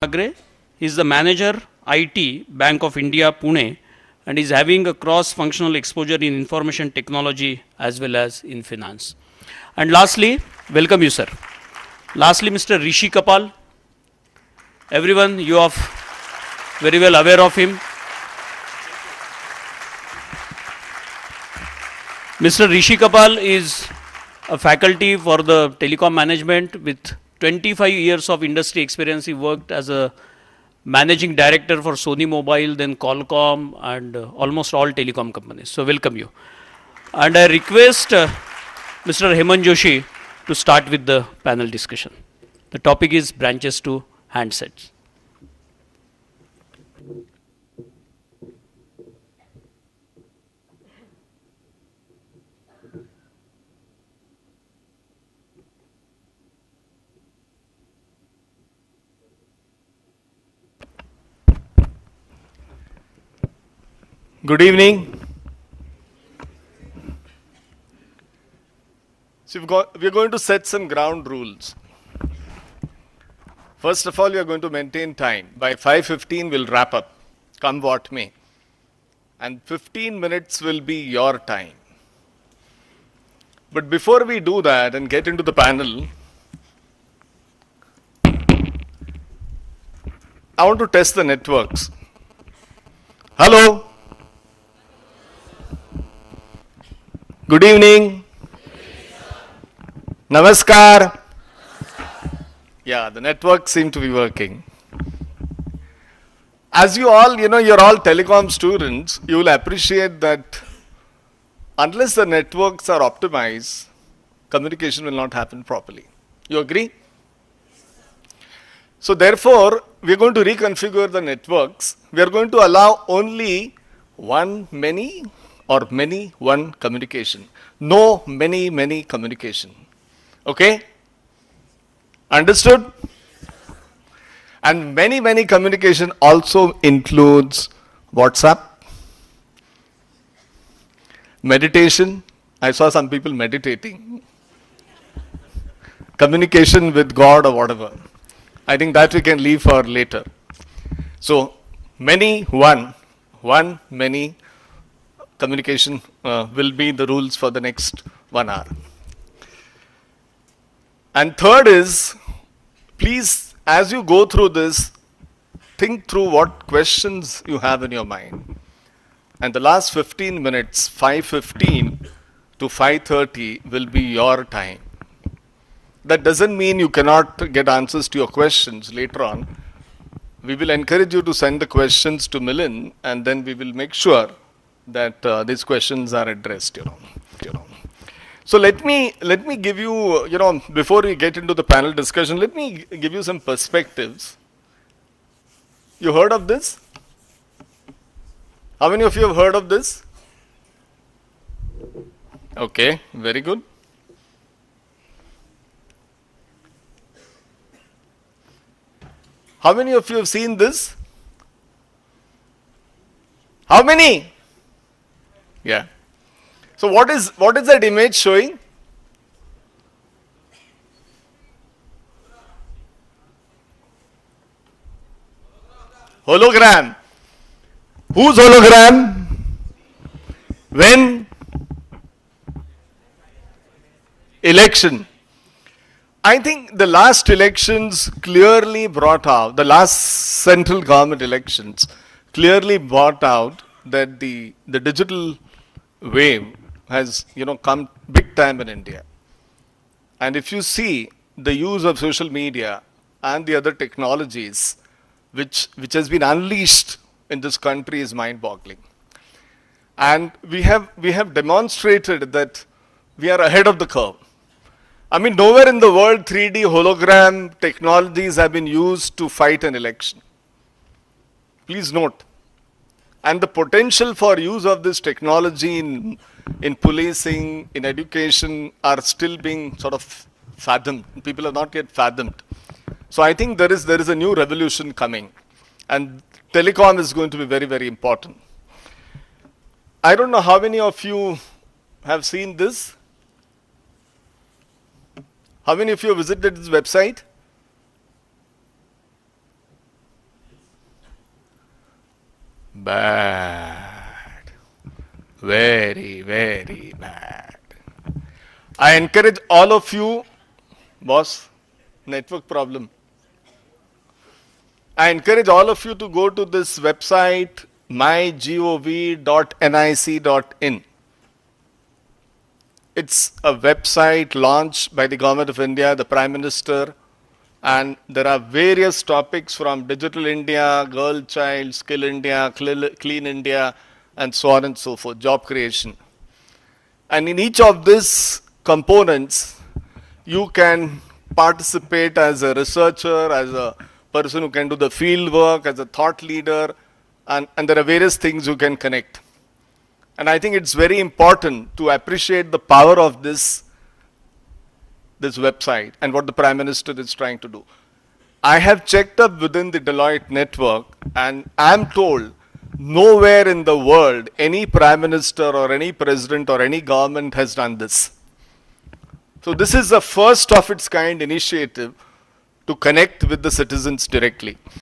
Agre. He is the manager IT Bank of India Pune and is having a cross-functional exposure in information technology as well as in finance. And lastly, welcome you sir. Lastly, Mr. Rishi Kapal. Everyone, you are very well aware of him. Mr. Rishi Kapal is a faculty for the telecom management with 25 years of industry experience. He worked as a managing director for Sony Mobile, then Qualcomm, and almost all telecom companies. So, welcome you. And I request Mr. Hemant Joshi to start with the panel discussion. The topic is branches to handsets. Good evening. So we're going to set some ground rules. First of all, we are going to maintain time. By 5:15, we'll wrap up, come what may. And 15 minutes will be your time. But before we do that and get into the panel, I want to test the networks. Hello. Good evening. Namaskar. Yeah, the networks seem to be working. As you all, you're all telecom students, you will appreciate that unless the networks are optimized, communication will not happen properly. You agree? So therefore, we are going to reconfigure the networks. We are going to allow only one many or many one communication. No many communication. Okay? Understood? And many communication also includes WhatsApp, meditation. I saw some people meditating. Communication with God or whatever. I think that we can leave for later. So, many, one, many, communication will be the rules for the next 1 hour. And third is, please, as you go through this, think through what questions you have in your mind. And the last 15 minutes, 5:15 to 5:30 will be your time. That doesn't mean you cannot get answers to your questions later on. We will encourage you to send the questions to Milind, and then we will make sure that these questions are addressed, So let me give you, before we get into the panel discussion, let me give you some perspectives. You heard of this? How many of you have heard of this? Okay, very good. How many of you have seen this? How many? Yeah. So what is that image showing? Hologram. Whose hologram? When? Election. I think the last elections clearly brought out, the last central government elections clearly brought out that the digital wave has come big time in India. And if you see the use of social media and the other technologies which has been unleashed in this country is mind-boggling. And we have demonstrated that we are ahead of the curve. I mean, nowhere in the world 3D hologram technologies have been used to fight an election. Please note. And the potential for use of this technology in policing, in education, are still being sort of fathomed. People have not yet fathomed. So I think there is a new revolution coming. And telecom is going to be very important. I don't know how many of you have seen this. How many of you have visited this website? bad. Very, very bad. I encourage all of you, boss, network problem. I encourage all of you to go to this website, mygov.nic.in. It's a website launched by the Government of India, the Prime Minister, and there are various topics from Digital India, Girl Child, Skill India, Clean India, and so on and so forth, job creation. And in each of these components, you can participate as a researcher, as a person who can do the field work, as a thought leader, and there are various things you can connect. And I think it's very important to appreciate the power of this website and what the Prime Minister is trying to do. I have checked up within the Deloitte network, and I'm told nowhere in the world any Prime Minister or any President or any government has done this. So this is a first of its kind initiative to connect with the citizens directly.